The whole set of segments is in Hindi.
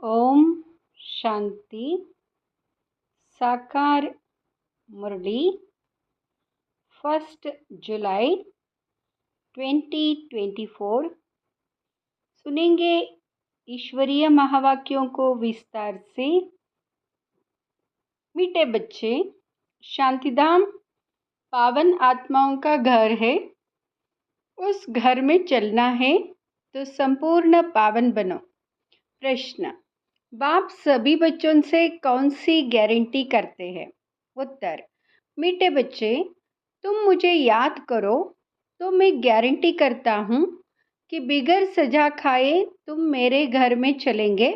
ओम शांति। साकार मुरली 1 जुलाई 2024। सुनेंगे ईश्वरीय महावाक्यों को विस्तार से। मीठे बच्चे, शांतिधाम पावन आत्माओं का घर है। उस घर में चलना है तो संपूर्ण पावन बनो। प्रश्न: बाप सभी बच्चों से कौन सी गारंटी करते हैं? उत्तर: मीठे बच्चे, तुम मुझे याद करो तो मैं गारंटी करता हूँ कि बिगर सजा खाए तुम मेरे घर में चलेंगे।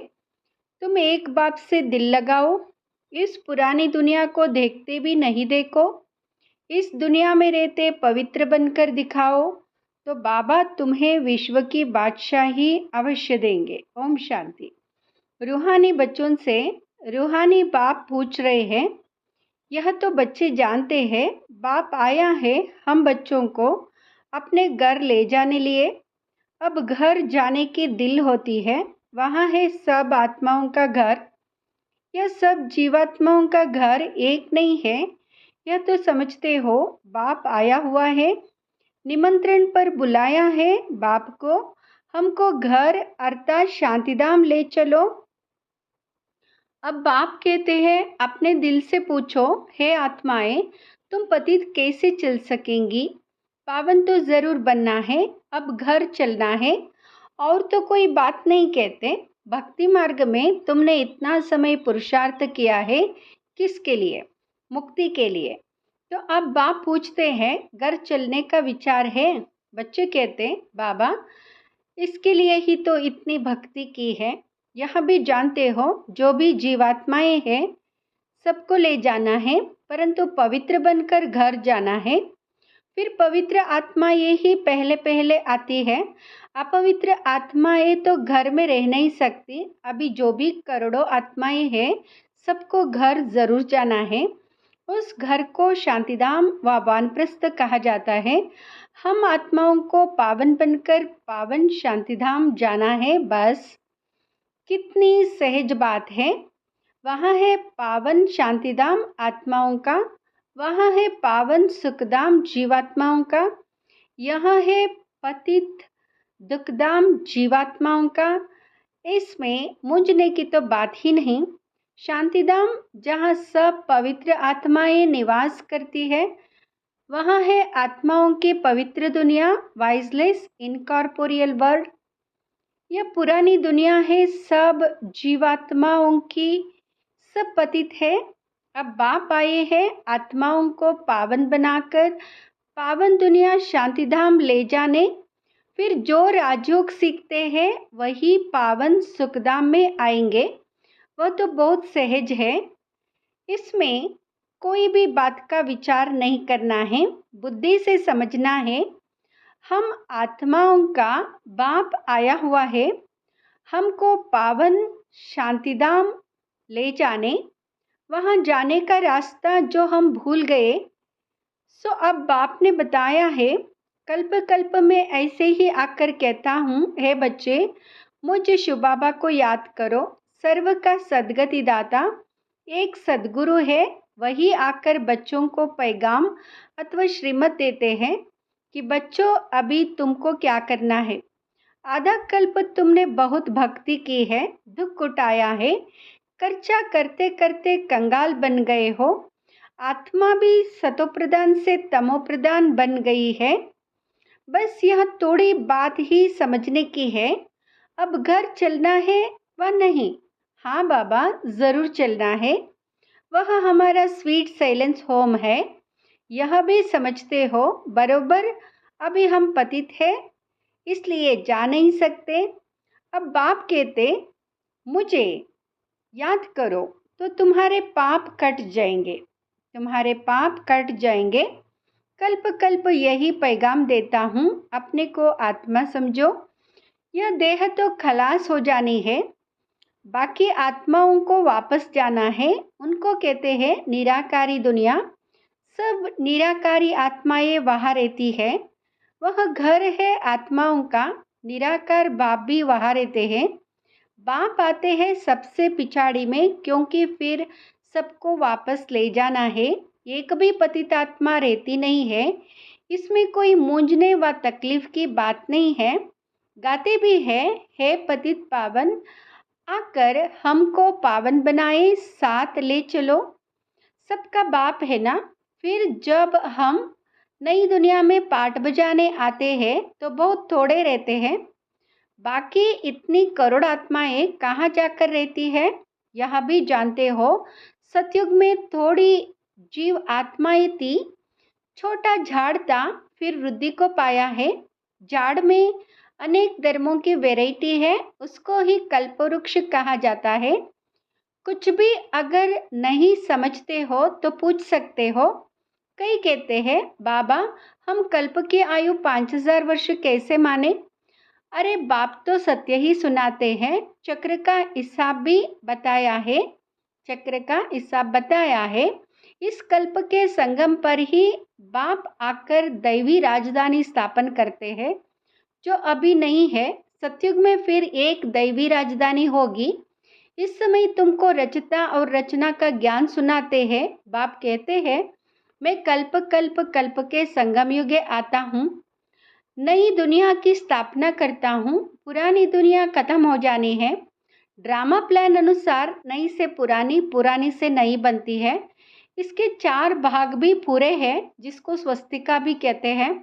तुम एक बाप से दिल लगाओ, इस पुरानी दुनिया को देखते भी नहीं देखो, इस दुनिया में रहते पवित्र बनकर दिखाओ, तो बाबा तुम्हें विश्व की बादशाही अवश्य देंगे। ओम शांति। रूहानी बच्चों से रूहानी बाप पूछ रहे हैं। यह तो बच्चे जानते हैं, बाप आया है हम बच्चों को अपने घर ले जाने लिए। अब घर जाने की दिल होती है, वहाँ है सब आत्माओं का घर। यह सब जीवात्माओं का घर एक नहीं है, यह तो समझते हो। बाप आया हुआ है, निमंत्रण पर बुलाया है बाप को, हमको घर अर्थात शांतिधाम ले चलो। अब बाप कहते हैं, अपने दिल से पूछो, हे आत्माएं, तुम पतित कैसे चल सकेंगी? पावन तो जरूर बनना है, अब घर चलना है, और तो कोई बात नहीं कहते। भक्ति मार्ग में तुमने इतना समय पुरुषार्थ किया है, किसके लिए? मुक्ति के लिए। तो अब बाप पूछते हैं, घर चलने का विचार है? बच्चे कहते, बाबा इसके लिए ही तो इतनी भक्ति की है। यह भी जानते हो, जो भी जीवात्माएं हैं सबको ले जाना है, परंतु पवित्र बनकर घर जाना है। फिर पवित्र आत्माएं ही पहले पहले आती है, अपवित्र आत्माएं तो घर में रह नहीं सकती। अभी जो भी करोड़ों आत्माएं हैं सबको घर जरूर जाना है। उस घर को शांतिधाम व वानप्रस्थ कहा जाता है। हम आत्माओं को पावन बनकर पावन शांतिधाम जाना है। बस कितनी सहज बात है। वहाँ है पावन शांतिधाम आत्माओं का, वहाँ है पावन सुखधाम जीवात्माओं का, यहाँ है पतित दुखधाम जीवात्माओं का। इसमें मूंझने की तो बात ही नहीं। शांतिधाम जहाँ सब पवित्र आत्माएं निवास करती है, वहाँ है आत्माओं की पवित्र दुनिया, वाइजलेस इनकॉर्पोरियल वर्ल्ड। यह पुरानी दुनिया है सब जीवात्माओं की, सब पतित है। अब बाप आए हैं आत्माओं को पावन बनाकर पावन दुनिया शांतिधाम ले जाने। फिर जो राजयोग सीखते हैं वही पावन सुखधाम में आएंगे। वह तो बहुत सहज है, इसमें कोई भी बात का विचार नहीं करना है, बुद्धि से समझना है। हम आत्माओं का बाप आया हुआ है, हमको पावन शांतिधाम ले जाने। वहाँ जाने का रास्ता जो हम भूल गए, सो अब बाप ने बताया है। कल्प कल्प में ऐसे ही आकर कहता हूँ, हे बच्चे मुझ शिव बाबा को याद करो। सर्व का सद्गति दाता एक सद्गुरु है, वही आकर बच्चों को पैगाम अथवा श्रीमत देते हैं कि बच्चों अभी तुमको क्या करना है। आधा कल्प तुमने बहुत भक्ति की है, दुख उठाया है, खर्चा करते करते कंगाल बन गए हो। आत्मा भी सतोप्रधान से तमोप्रधान बन गई है। बस यह थोड़ी बात ही समझने की है। अब घर चलना है व नहीं? हाँ बाबा, जरूर चलना है। वह हमारा स्वीट साइलेंस होम है, यह भी समझते हो बरोबर। अभी हम पतित है, इसलिए जा नहीं सकते। अब बाप कहते, मुझे याद करो तो तुम्हारे पाप कट जाएंगे, तुम्हारे पाप कट जाएंगे। कल्प कल्प यही पैगाम देता हूँ, अपने को आत्मा समझो। यह देह तो खलास हो जानी है, बाकी आत्माओं को वापस जाना है। उनको कहते हैं निराकारी दुनिया। सब निराकारी आत्माएं वहाँ रहती है, वह घर है आत्माओं का। निराकार बाप भी वहाँ रहते हैं। बाप आते हैं सबसे पिछाड़ी में, क्योंकि फिर सबको वापस ले जाना है। एक भी पतितात्मा रहती नहीं है। इसमें कोई मूंझने व तकलीफ की बात नहीं है। गाते भी है, हे पतित पावन, आकर हमको पावन बनाए, साथ ले चलो। सबका बाप है ना। फिर जब हम नई दुनिया में पाठ बजाने आते हैं तो बहुत थोड़े रहते हैं। बाकी इतनी करोड़ आत्माएं कहाँ जाकर रहती है, यह भी जानते हो। सतयुग में थोड़ी जीव आत्माएं थी। छोटा झाड़ था, फिर वृद्धि को पाया है। झाड़ में अनेक धर्मों की वैरायटी है, उसको ही कल्पवृक्ष कहा जाता है। कुछ भी अगर नहीं समझते हो तो पूछ सकते हो। कई कहते हैं, बाबा हम कल्प की आयु 5000 वर्ष कैसे माने। अरे बाप तो सत्य ही सुनाते हैं। चक्र का हिसाब भी बताया है। चक्र का हिसाब बताया है। इस कल्प के संगम पर ही बाप आकर दैवी राजधानी स्थापन करते हैं, जो अभी नहीं है। सतयुग में फिर एक दैवी राजधानी होगी। इस समय तुमको रचता और रचना का ज्ञान सुनाते हैं। बाप कहते हैं, मैं कल्प कल्प कल्प के संगम युगे आता हूँ, नई दुनिया की स्थापना करता हूँ। पुरानी दुनिया खत्म हो जानी है। ड्रामा प्लान अनुसार नई से पुरानी, पुरानी से नई बनती है। इसके 4 भाग भी पूरे हैं, जिसको स्वस्तिका भी कहते हैं,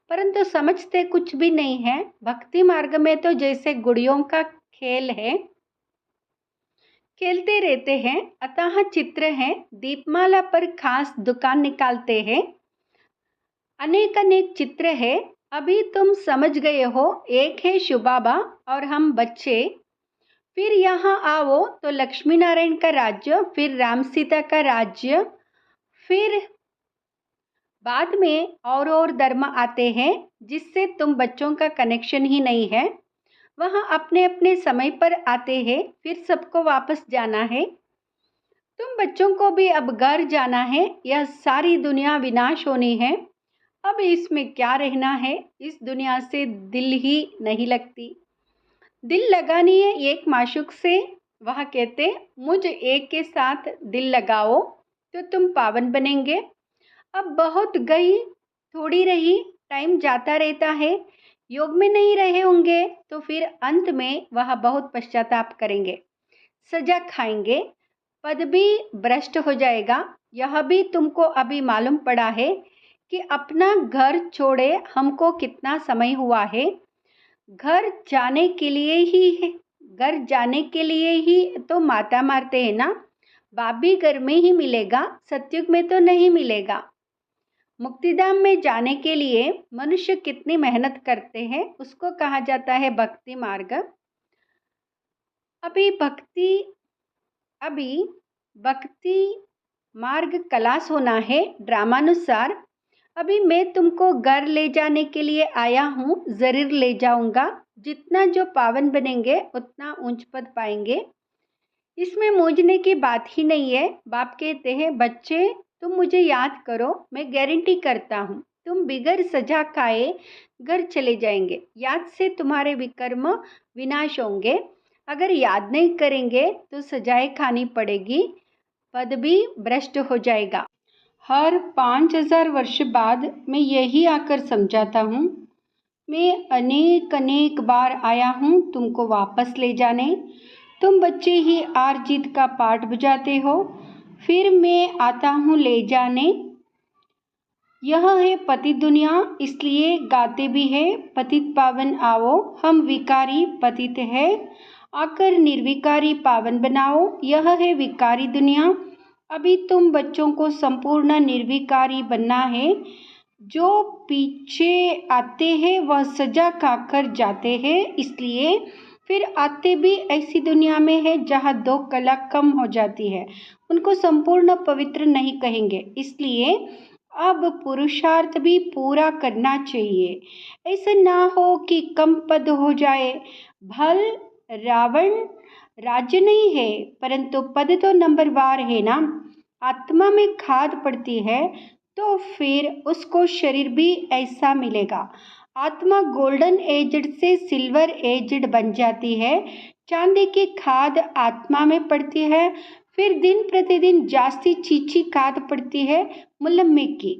परंतु समझते कुछ भी नहीं है। भक्ति मार्ग में तो जैसे गुड़ियों का खेल है, खेलते रहते हैं। अतः चित्र हैं, दीपमाला पर खास दुकान निकालते हैं। अनेक अनेक चित्र है। अभी तुम समझ गए हो, एक है शिव बाबा और हम बच्चे। फिर यहाँ आओ तो लक्ष्मी नारायण का राज्य, फिर राम सीता का राज्य, फिर बाद में और धर्म आते हैं, जिससे तुम बच्चों का कनेक्शन ही नहीं है। वहाँ अपने अपने समय पर आते हैं, फिर सबको वापस जाना है। तुम बच्चों को भी अब घर जाना है। यह सारी दुनिया विनाश होनी है। अब इसमें क्या रहना है। इस दुनिया से दिल ही नहीं लगती। दिल लगानी है एक माशूक से। वह कहते, मुझ एक के साथ दिल लगाओ तो तुम पावन बनेंगे। अब बहुत गई, थोड़ी रही, टाइम जाता रहता है। योग में नहीं रहे होंगे तो फिर अंत में वह बहुत पश्चाताप करेंगे, सजा खाएंगे, पद भी भ्रष्ट हो जाएगा। यह भी तुमको अभी मालूम पड़ा है कि अपना घर छोड़े हमको कितना समय हुआ है। घर जाने के लिए ही है, घर जाने के लिए ही तो माता मारते हैं ना। बाप भी घर में ही मिलेगा, सतयुग में तो नहीं मिलेगा। मुक्तिधाम में जाने के लिए मनुष्य कितनी मेहनत करते हैं, उसको कहा जाता है भक्ति मार्ग। अभी भक्ति मार्ग क्लास होना है ड्रामानुसार। अभी मैं तुमको घर ले जाने के लिए आया हूँ, ज़रूर ले जाऊंगा। जितना जो पावन बनेंगे उतना ऊंच पद पाएंगे। इसमें मूझने की बात ही नहीं है। बाप कहते हैं, बच्चे तुम मुझे याद करो, मैं गारंटी करता हूँ तुम बिगर सजा खाए घर चले जाएंगे। याद से तुम्हारे विकर्म विनाश होंगे। अगर याद नहीं करेंगे तो सजाएं खानी पड़ेगी, पद भी भ्रष्ट हो जाएगा। हर 5000 वर्ष बाद मैं यही आकर समझाता हूँ। मैं अनेक अनेक बार आया हूँ तुमको वापस ले जाने। तुम बच्चे ही आर जीत का पाठ बजाते हो, फिर मैं आता हूँ ले जाने। यह है पतित दुनिया, इसलिए गाते भी है, पतित पावन आओ, हम विकारी पतित है, आकर निर्विकारी पावन बनाओ। यह है विकारी दुनिया। अभी तुम बच्चों को संपूर्ण निर्विकारी बनना है। जो पीछे आते हैं वह सजा खाकर जाते हैं, इसलिए फिर आते भी ऐसी दुनिया में है जहाँ 2 कला कम हो जाती है। उनको संपूर्ण पवित्र नहीं कहेंगे, इसलिए अब पुरुषार्थ भी पूरा करना चाहिए। ऐसा ना हो कि कम पद हो जाए। भल रावण राज्य नहीं है, परंतु पद तो नंबरवार है ना। आत्मा में खाद पड़ती है तो फिर उसको शरीर भी ऐसा मिलेगा। आत्मा गोल्डन एजड से सिल्वर एजड बन जाती है। चांदी की खाद आत्मा में पड़ती है, फिर दिन प्रतिदिन जास्ती चीची खाद पड़ती है मुलम्मे की।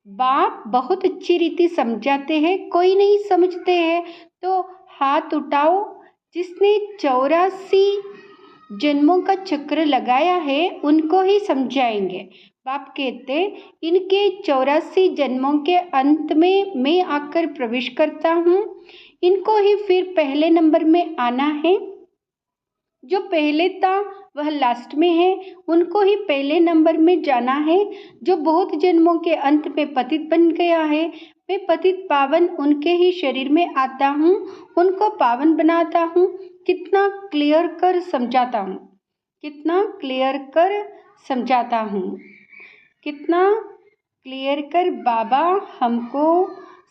बाप बहुत अच्छी रीति समझाते हैं, कोई नहीं समझते हैं तो हाथ उठाओ। जिसने 84 जन्मों का चक्र लगाया है उनको ही समझाएंगे। बाप कहते इनके 84 जन्मों के अंत में मैं आकर प्रवेश करता हूँ, इनको ही फिर पहले नंबर में आना है। जो पहले था वह लास्ट में है, उनको ही पहले नंबर में जाना है। जो बहुत जन्मों के अंत में पतित बन गया है, मैं पतित पावन उनके ही शरीर में आता हूँ, उनको पावन बनाता हूँ। कितना क्लियर कर समझाता हूँ, कितना क्लियर कर समझाता हूँ, कितना क्लियर कर बाबा हमको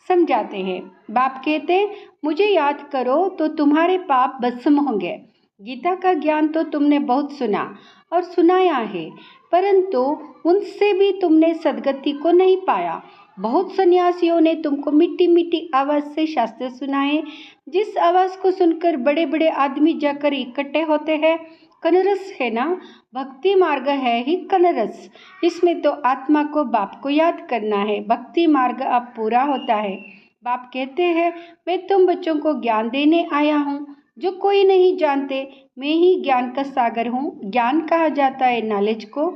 समझाते हैं। बाप कहते मुझे याद करो तो तुम्हारे पाप भस्म होंगे। गीता का ज्ञान तो तुमने बहुत सुना और सुनाया है, परंतु उनसे भी तुमने सद्गति को नहीं पाया। बहुत सन्यासियों ने तुमको मीठी मीठी आवाज़ से शास्त्र सुनाए, जिस आवाज़ को सुनकर बड़े बड़े आदमी जाकर इकट्ठे होते हैं। कनरस है ना, भक्ति मार्ग है ही कनरस। इसमें तो आत्मा को बाप को याद करना है, भक्ति मार्ग अब पूरा होता है। बाप कहते हैं मैं तुम बच्चों को ज्ञान देने आया हूँ, जो कोई नहीं जानते। मैं ही ज्ञान का सागर हूँ। ज्ञान कहा जाता है नॉलेज को।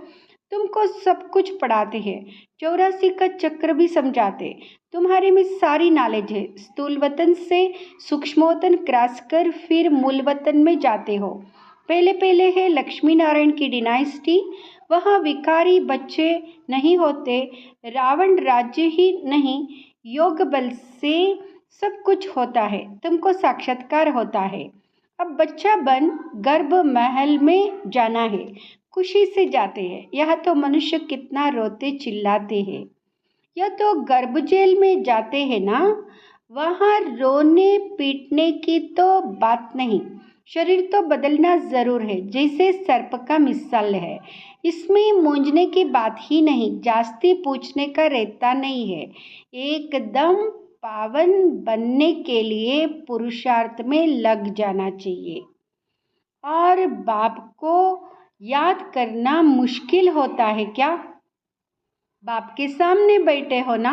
तुमको सब कुछ पढ़ाते हैं, 84 का चक्र भी समझाते। तुम्हारे में सारी नॉलेज है। स्थूल वतन से सूक्ष्म वतन क्रॉस कर फिर मूल वतन में जाते हो। पहले पहले है लक्ष्मी नारायण की डिनाइस्टी, वहाँ विकारी बच्चे नहीं होते, रावण राज्य ही नहीं, योग बल से सब कुछ होता है, तुमको साक्षात्कार होता है। अब बच्चा बन गर्भ महल में जाना है, खुशी से जाते हैं। यह तो मनुष्य कितना रोते चिल्लाते हैं। यह तो गर्भ जेल में जाते हैं ना, वहाँ रोने पीटने की तो बात नहीं। शरीर तो बदलना ज़रूर है, जैसे सर्प का मिसाल है। इसमें मूंझने की बात ही नहीं, जास्ती पूछने का रहता नहीं है। एकदम पावन बनने के लिए पुरुषार्थ में लग जाना चाहिए। और बाप को याद करना मुश्किल होता है क्या? बाप के सामने बैठे हो ना,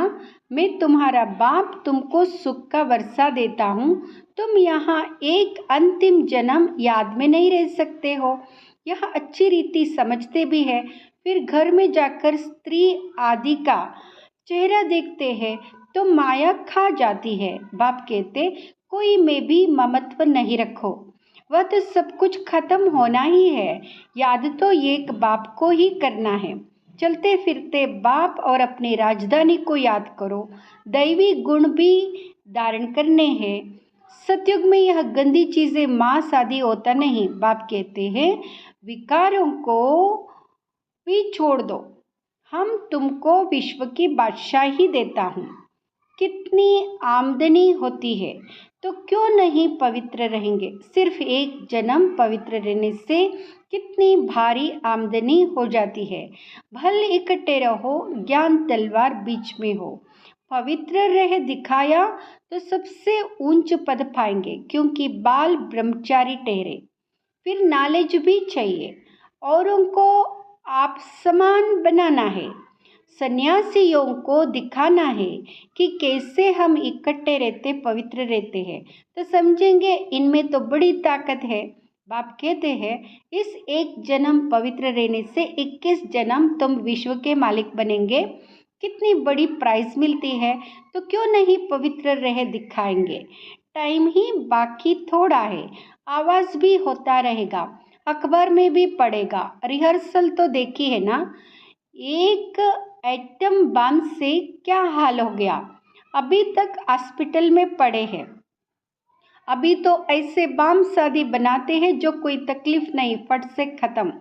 मैं तुम्हारा बाप, तुमको सुख का वर्षा देता हूँ। तुम यहाँ एक अंतिम जन्म याद में नहीं रह सकते हो, यह अच्छी रीति समझते भी है। फिर घर में जाकर स्त्री आदि का चेहरा देखते हैं तो माया खा जाती है। बाप कहते कोई में भी ममत्व नहीं रखो, वह तो सब कुछ खत्म होना ही है। याद तो एक बाप को ही करना है। चलते फिरते बाप और अपनी राजधानी को याद करो। दैवी गुण भी धारण करने हैं। सतयुग में यह गंदी चीज़ें मांस आदि होता नहीं। बाप कहते हैं विकारों को भी छोड़ दो, हम तुमको विश्व की बादशाही देता हूँ। कितनी आमदनी होती है तो क्यों नहीं पवित्र रहेंगे? सिर्फ एक जन्म पवित्र रहने से कितनी भारी आमदनी हो जाती है। भल इकट्ठे रहो, ज्ञान तलवार बीच में हो। पवित्र रह दिखाया तो सबसे ऊंच पद पाएंगे, क्योंकि बाल ब्रह्मचारी ठहरे। फिर नॉलेज भी चाहिए, औरों को आप समान बनाना है। सन्यासियों को दिखाना है कि कैसे हम इकट्ठे रहते, पवित्र रहते हैं, तो समझेंगे इनमें तो बड़ी ताकत है। बाप कहते हैं इस एक जन्म पवित्र रहने से 21 जन्म तुम विश्व के मालिक बनेंगे। कितनी बड़ी प्राइज मिलती है, तो क्यों नहीं पवित्र रह दिखाएंगे। टाइम ही बाकी थोड़ा है, आवाज़ भी होता रहेगा, अखबार में भी पड़ेगा। रिहर्सल तो देखी है ना, एक एटम बम से क्या हाल हो गया। अभी तक हॉस्पिटल में पड़े हैं। अभी तो ऐसे बम शादी बनाते हैं जो कोई तकलीफ नहीं, फट से ख़त्म,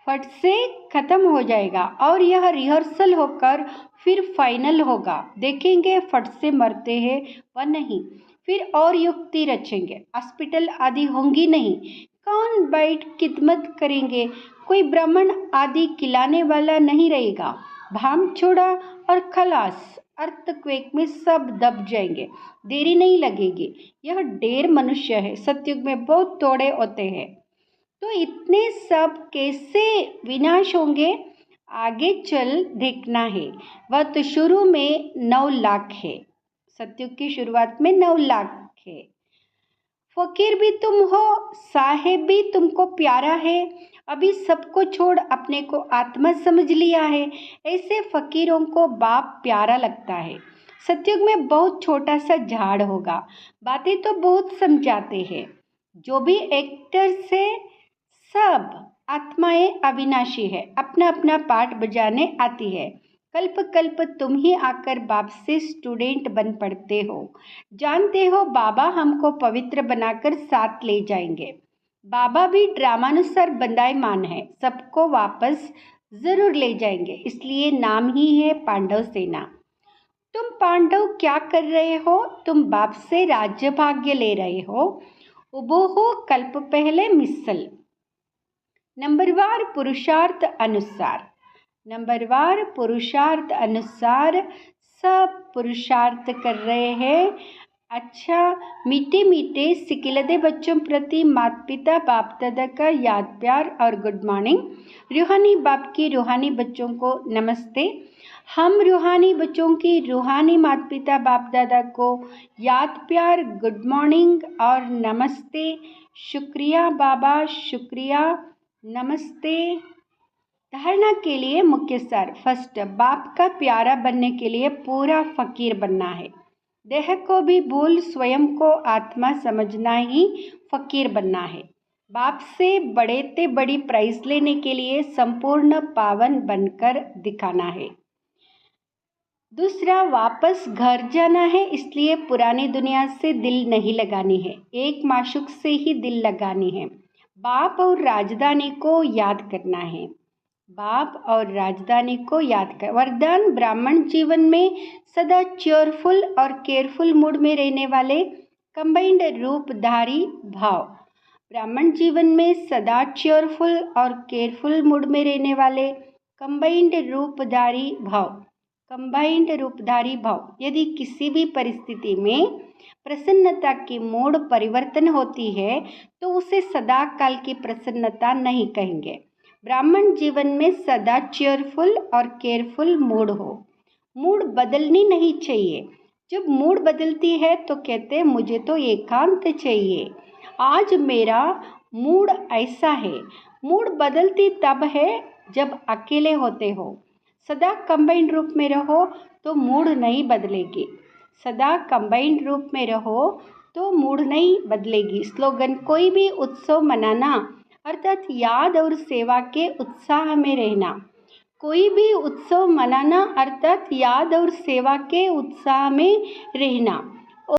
फट से ख़त्म हो जाएगा। और यह रिहर्सल होकर फिर फाइनल होगा, देखेंगे फट से मरते हैं व नहीं। फिर और युक्ति रचेंगे, हॉस्पिटल आदि होंगी नहीं। कौन बैठ खिदमत करेंगे, कोई ब्राह्मण आदि खिलाने वाला नहीं रहेगा। भाम छोड़ा और खलास, अर्थक्वेक में सब दब जाएंगे, देरी नहीं लगेगी। यह ढेर मनुष्य है, सतयुग में बहुत थोड़े होते हैं। तो इतने सब कैसे विनाश होंगे, आगे चल देखना है। वह तो शुरू में 9 लाख है, सतयुग की शुरुआत में 9 लाख है। फकीर भी तुम हो, साहेब भी तुमको प्यारा है, अभी सबको छोड़ अपने को आत्मा समझ लिया है। ऐसे फकीरों को बाप प्यारा लगता है। सतयुग में बहुत छोटा सा झाड़ होगा, बातें तो बहुत समझाते हैं। जो भी एक्टर से सब आत्माएं अविनाशी है, अपना अपना पार्ट बजाने आती है। कल्प कल्प तुम ही आकर बाप से स्टूडेंट बन पड़ते हो। जानते हो बाबा हमको पवित्र बनाकर साथ ले जाएंगे। बाबा भी ड्रामानुसार बंदायमान है, सबको वापस जरूर ले जाएंगे, इसलिए नाम ही है पांडव सेना। तुम पांडव क्या कर रहे हो, तुम बाप से राज्य भाग्य ले रहे हो। उबो हो कल्प पहले मिसल। नंबरवार पुरुषार्थ अनुसार, नंबरवार पुरुषार्थ अनुसार सब पुरुषार्थ कर रहे हैं। अच्छा, मीठे मीठे सिकिलदे बच्चों प्रति माता पिता बाप दादा का याद प्यार और गुड मॉर्निंग। रूहानी बाप की रूहानी बच्चों को नमस्ते। हम रूहानी बच्चों की रूहानी माता पिता बाप दादा को याद प्यार, गुड मॉर्निंग और नमस्ते। शुक्रिया बाबा, शुक्रिया, नमस्ते। धारणा के लिए मुख्य सार। फर्स्ट, बाप का प्यारा बनने के लिए पूरा फकीर बनना है। देह को भी भूल स्वयं को आत्मा समझना ही फकीर बनना है। बाप से बड़े ते बड़ी प्राइज लेने के लिए संपूर्ण पावन बनकर दिखाना है। दूसरा, वापस घर जाना है, इसलिए पुरानी दुनिया से दिल नहीं लगानी है, एक माशूक से ही दिल लगानी है। बाप और राजधानी को याद करना है, बाप और राजधानी को याद कर। वरदान, ब्राह्मण जीवन में सदा चेयरफुल और केयरफुल मूड में रहने वाले कंबाइंड रूपधारी भाव। ब्राह्मण जीवन में सदा चेयरफुल और केयरफुल मूड में रहने वाले कंबाइंड रूपधारी भाव, कंबाइंड रूपधारी भाव। यदि किसी भी परिस्थिति में प्रसन्नता की मूड परिवर्तन होती है तो उसे सदा काल की प्रसन्नता नहीं कहेंगे। ब्राह्मण जीवन में सदा चेयरफुल और केयरफुल मूड हो। मूड बदलनी नहीं चाहिए। जब मूड बदलती है तो कहते हैं मुझे तो एकांत चाहिए, आज मेरा मूड ऐसा है। मूड बदलती तब है जब अकेले होते हो। सदा कंबाइंड रूप में रहो तो मूड नहीं बदलेगी, सदा कंबाइंड रूप में रहो तो मूड नहीं बदलेगी। स्लोगन, कोई भी उत्सव मनाना अर्थात याद और सेवा के उत्साह में रहना। कोई भी उत्सव मनाना अर्थात याद और सेवा के उत्साह में रहना।